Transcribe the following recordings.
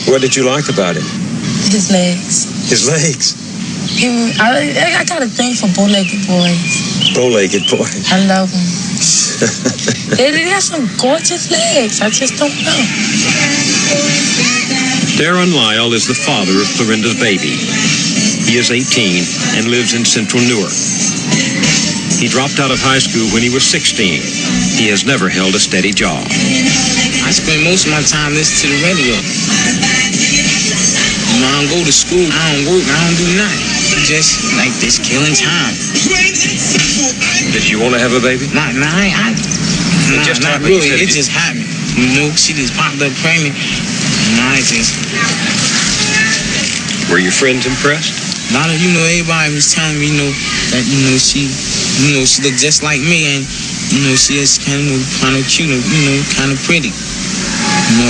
What did you like about him? His legs. His legs? I got a thing for bow-legged boys. Bow-legged boys? I love them. They have some gorgeous legs. I just don't know. Darren Lyle is the father of Clorinda's baby. He is 18 and lives in central Newark. He dropped out of high school when he was 16. He has never held a steady job. I spend most of my time listening to the radio. I don't go to school, I don't work, I don't do nothing. Just like this killing time. Did you want to have a baby? Not really. It just happened. You know, she just popped up pregnant. I just... Were your friends impressed? A lot of, everybody was telling me, that, she looked just like me, and, she is kind of cute, kind of pretty.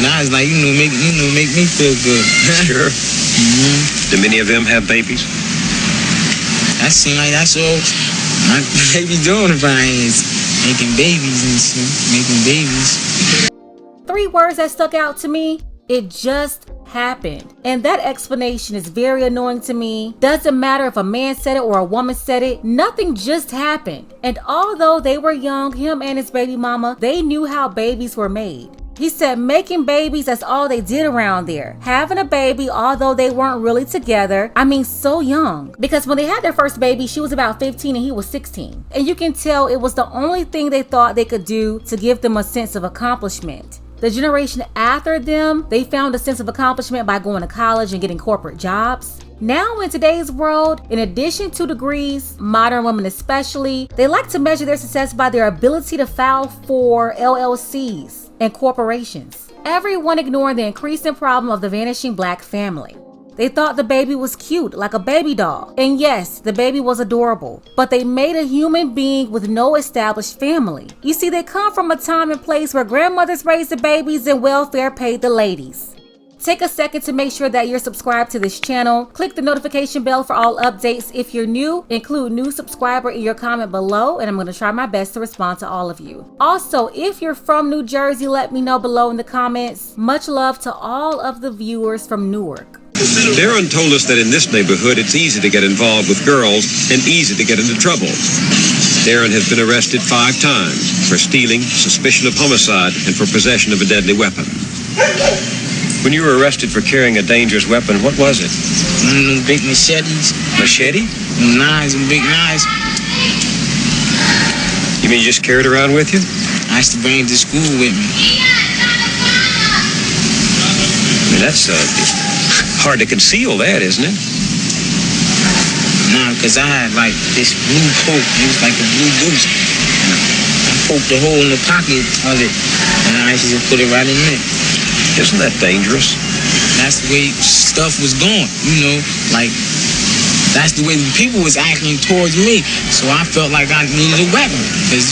That was like, make me feel good. Sure. Do many of them have babies? That seems like that's all they be doing if I ain't making babies and shit, making babies. 3 words that stuck out to me: it just happened. And that explanation is very annoying to me. Doesn't matter if a man said it or a woman said it, nothing just happened. And although they were young, him and his baby mama, they knew how babies were made. He said making babies, that's all they did around there. Having a baby, although they weren't really together. I mean, so young. Because when they had their first baby, she was about 15 and he was 16. And you can tell it was the only thing they thought they could do to give them a sense of accomplishment. The generation after them, they found a sense of accomplishment by going to college and getting corporate jobs. Now in today's world, in addition to degrees, modern women especially, they like to measure their success by their ability to file for LLCs and corporations. Everyone ignoring the increasing problem of the vanishing black family. They thought the baby was cute, like a baby doll. And yes, the baby was adorable, but they made a human being with no established family. You see, they come from a time and place where grandmothers raised the babies and welfare paid the ladies. Take a second to make sure that you're subscribed to this channel. Click the notification bell for all updates. If you're new, include new subscriber in your comment below, and I'm going to try my best to respond to all of you. Also, if you're from New Jersey, let me know below in the comments. Much love to all of the viewers from Newark. Darren told us that in this neighborhood, it's easy to get involved with girls and easy to get into trouble. Darren has been arrested 5 times for stealing, suspicion of homicide, and for possession of a deadly weapon. When you were arrested for carrying a dangerous weapon, what was it? One of them big machetes. Machete? Knives and big knives. You mean you just carried it around with you? I used to bring it to school with me. I mean, that's hard to conceal that, isn't it? Nah, because I had like this blue poke. It was like a blue goose. I poked a hole in the pocket of it, and I used to put it right in there. Isn't that dangerous? That's the way stuff was going, like, that's the way people was acting towards me. So I felt like I needed a weapon. Because,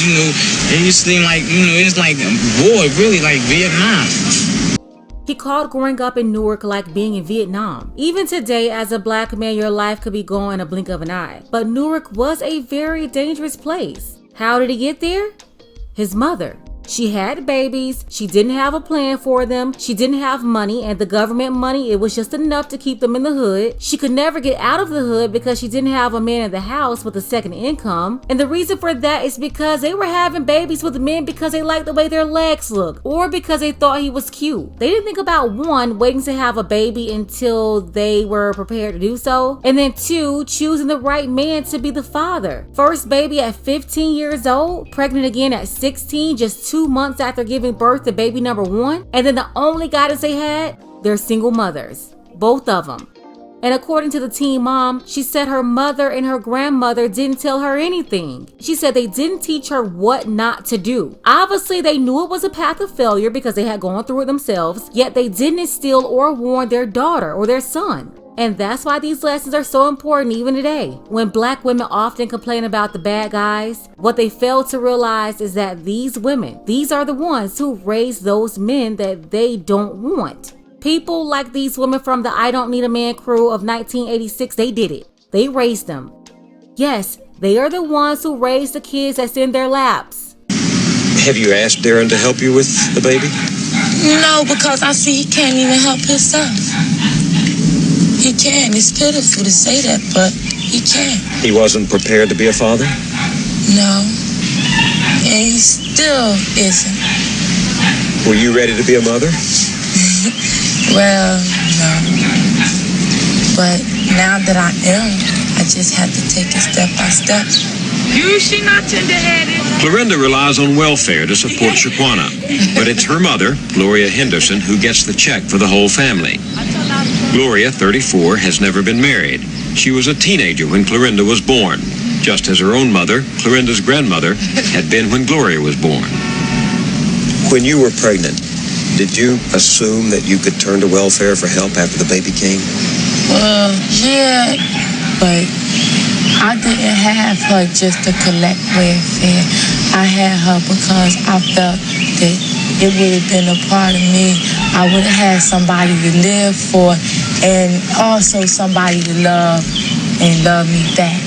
it just seemed like, it's like a war, really, like Vietnam. He called growing up in Newark like being in Vietnam. Even today, as a black man, your life could be gone in a blink of an eye. But Newark was a very dangerous place. How did he get there? His mother. She had babies, she didn't have a plan for them, she didn't have money, and the government money, it was just enough to keep them in the hood. She could never get out of the hood because she didn't have a man in the house with a second income. And the reason for that is because they were having babies with men because they liked the way their legs looked, or because they thought he was cute. They didn't think about 1, waiting to have a baby until they were prepared to do so, and then 2, choosing the right man to be the father. First baby at 15 years old, pregnant again at 16, just 2 months after giving birth to baby number 1, and then the only guidance they had, they're single mothers, both of them. And according to the teen mom, she said her mother and her grandmother didn't tell her anything. She said they didn't teach her what not to do. Obviously, they knew it was a path of failure because they had gone through it themselves, yet they didn't instill or warn their daughter or their son. And that's why these lessons are so important even today. When black women often complain about the bad guys, what they fail to realize is that these women, these are the ones who raise those men that they don't want. People like these women from the I Don't Need a Man crew of 1986, they did it. They raised them. Yes, they are the ones who raised the kids that's in their laps. Have you asked Darren to help you with the baby? No, because I see he can't even help himself. He can. It's pitiful to say that, but he can. He wasn't prepared to be a father? No. And he still isn't. Were you ready to be a mother? Well, no. But now that I am, I just have to take it step by step. She not tender-headed. Clorinda relies on welfare to support Shekinah, but it's her mother, Gloria Henderson, who gets the check for the whole family. Gloria, 34, has never been married. She was a teenager when Clorinda was born, just as her own mother, Clorinda's grandmother, had been when Gloria was born. When you were pregnant, did you assume that you could turn to welfare for help after the baby came? Well, yeah, but I didn't have her just to collect welfare. I had her because I felt that it would have been a part of me. I would have had somebody to live for and also somebody to love and love me back.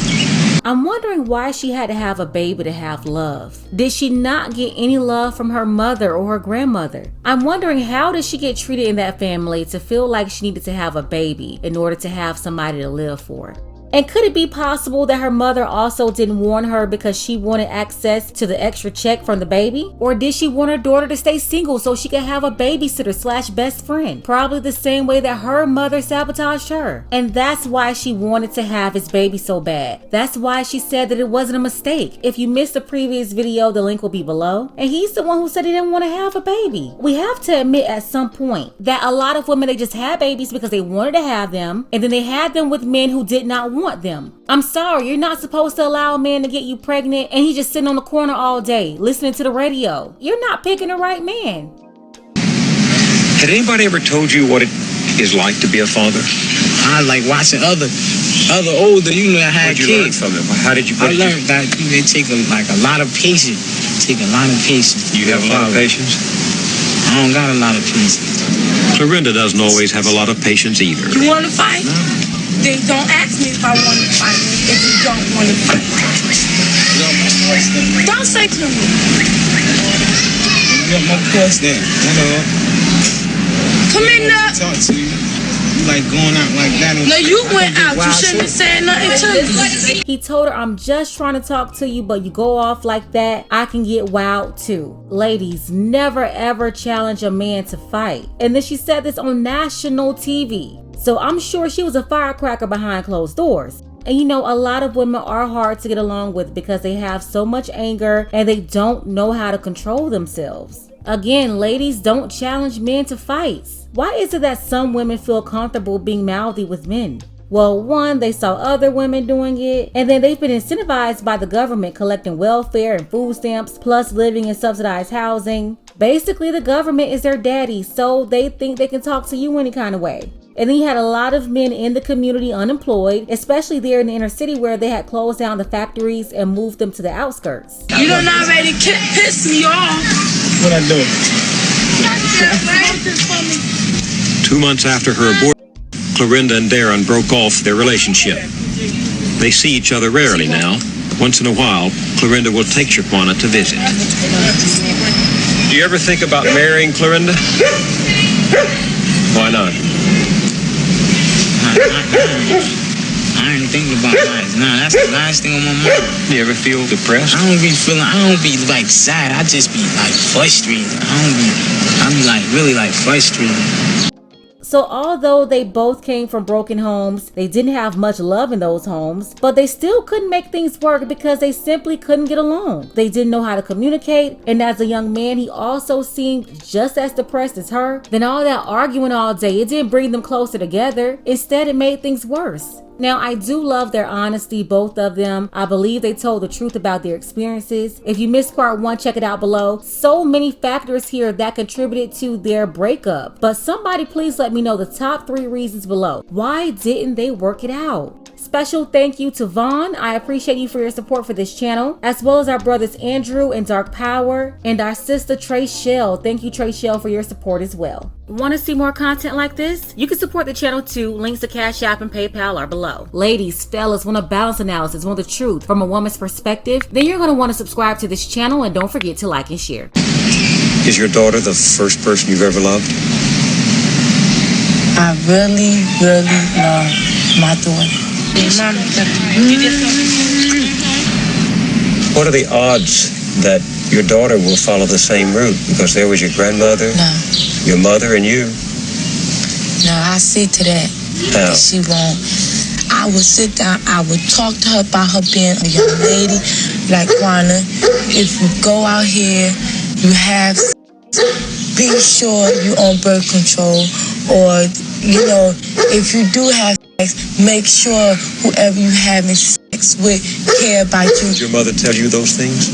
I'm wondering why she had to have a baby to have love. Did she not get any love from her mother or her grandmother? I'm wondering, how did she get treated in that family to feel like she needed to have a baby in order to have somebody to live for? And could it be possible that her mother also didn't warn her because she wanted access to the extra check from the baby? Or did she want her daughter to stay single so she could have a babysitter / best friend? Probably the same way that her mother sabotaged her. And that's why she wanted to have his baby so bad. That's why she said that it wasn't a mistake. If you missed the previous video, the link will be below. And he's the one who said he didn't want to have a baby. We have to admit at some point that a lot of women, they just had babies because they wanted to have them, and then they had them with men who did not want them. I'm sorry, you're not supposed to allow a man to get you pregnant and he's just sitting on the corner all day listening to the radio. You're not picking the right man. Had anybody ever told you what it is like to be a father? I like watching other older, that had What did you learn kids. from them? How did you? I learned that they take a lot of patience. Take a lot of patience. You have a lot of patience? I don't got a lot of patience. Clorinda doesn't always have a lot of patience either. You want to fight? Then don't ask me if I want to fight if you don't want to fight. Don't say to me. You got my question. Come in now. Talk to you. You like going out like that. No, you went out. You shouldn't have said nothing to me. He told her, I'm just trying to talk to you, but you go off like that, I can get wild too. Ladies, never ever challenge a man to fight. And then she said this on national TV. So I'm sure she was a firecracker behind closed doors. And a lot of women are hard to get along with because they have so much anger and they don't know how to control themselves. Again, ladies, don't challenge men to fights. Why is it that some women feel comfortable being mouthy with men? Well, one, they saw other women doing it, and then they've been incentivized by the government collecting welfare and food stamps, plus living in subsidized housing. Basically, the government is their daddy, so they think they can talk to you any kind of way. And then you had a lot of men in the community unemployed, especially there in the inner city where they had closed down the factories and moved them to the outskirts. You done already piss me off. What I do? 2 months after her abortion, Clorinda and Darren broke off their relationship. They see each other rarely now. Once in a while, Clorinda will take Shekinah to visit. Do you ever think about marrying Clorinda? Why not? I ain't thinking about that. Nah, that's the last thing on my mind. Do you ever feel depressed? I don't be like sad. I just be like frustrated. I be like really like frustrated. So although they both came from broken homes, they didn't have much love in those homes, but they still couldn't make things work because they simply couldn't get along. They didn't know how to communicate, and as a young man, he also seemed just as depressed as her. Then all that arguing all day, it didn't bring them closer together. Instead, it made things worse. Now, I do love their honesty, both of them. I believe they told the truth about their experiences. If you missed part 1, check it out below. So many factors here that contributed to their breakup. But somebody please let me know the top 3 reasons below. Why didn't they work it out? Special thank you to Vaughn. I appreciate you for your support for this channel, as well as our brothers Andrew and Dark Power, and our sister Trey Shell. Thank you, Trey Shell, for your support as well. Want to see more content like this? You can support the channel too. Links to Cash App and PayPal are below. Ladies, fellas, want a balance analysis, want the truth from a woman's perspective? Then you're going to want to subscribe to this channel, and don't forget to like and share. Is your daughter the first person you've ever loved? I really, really love my daughter. What are the odds that your daughter will follow the same route? Because there was your grandmother, No, your mother, and you. no, I see to that. How? She won't. I would sit down, I would talk to her about her being a young lady. Like, Juana, if you go out here, you have be sure you on birth control, or, you know, if you do have sex, make sure whoever you having sex with care about you. Did your mother tell you those things?